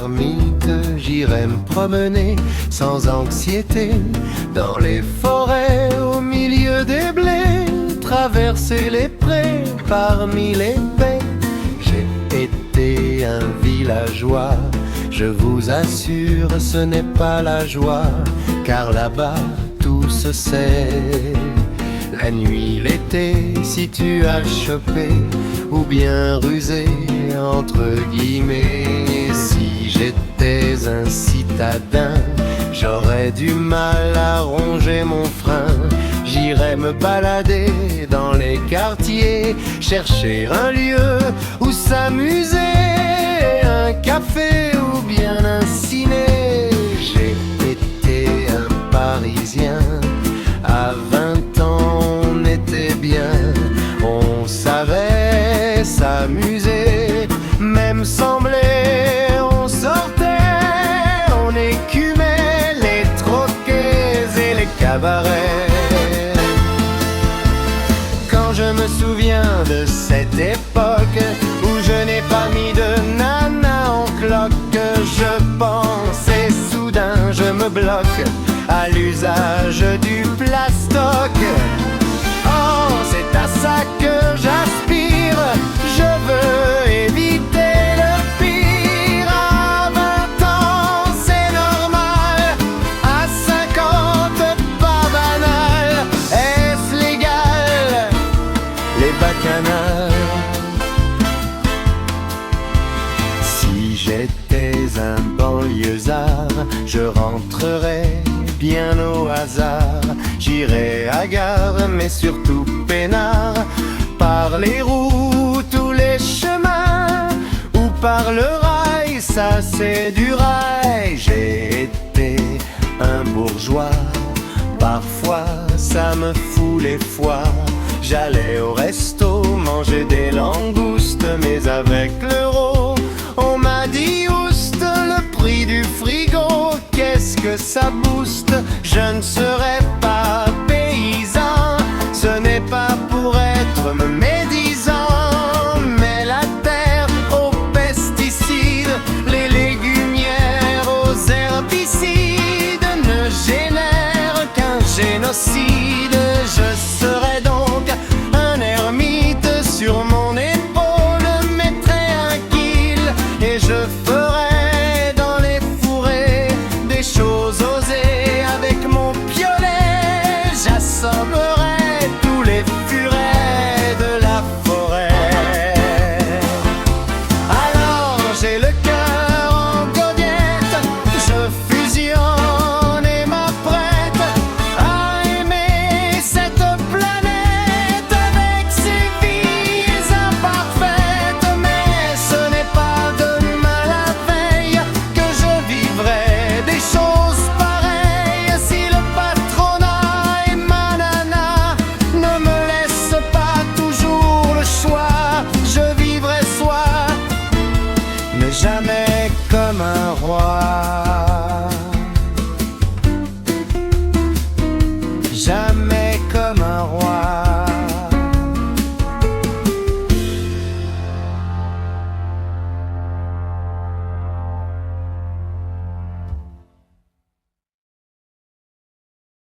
marmite, j'irai me promener sans anxiété dans les forêts au milieu des blés, traverser les prés parmi les baies. J'ai été un villageois, je vous assure ce n'est pas la joie, car là-bas tout se sait. La nuit, l'été, si tu as chopé ou bien rusé entre guillemets. Si j'étais un citadin, j'aurais du mal à ronger mon frein. J'irais me balader dans les quartiers, chercher un lieu où s'amuser, un café ou bien un ciné. J'ai été un Parisien, à 20 ans on était bien, on savait s'amuser, même sembler, on sortait, on écumait les troquets et les cabarets. Quand je me souviens de cette époque où je n'ai pas mis de nana en cloque, je pense et soudain je me bloque à l'usage du plastoc. Oh, c'est à ça que j'aspire, je veux éviter le pire. À 20 ans c'est normal, à 50 pas banal. Est-ce légal, les bacchanales? Si j'étais un banlieusard, je rentrerais bien au hasard. J'irai à gare, mais surtout peinard, par les routes ou les chemins, ou par le rail, ça c'est du rail. J'ai été un bourgeois, parfois ça me fout les foies. J'allais au resto manger des langoustes, mais avec l'euro, on m'a dit oust, le prix du frigo, qu'est-ce que ça booste? Je ne serai pas paysan, ce n'est pas pour être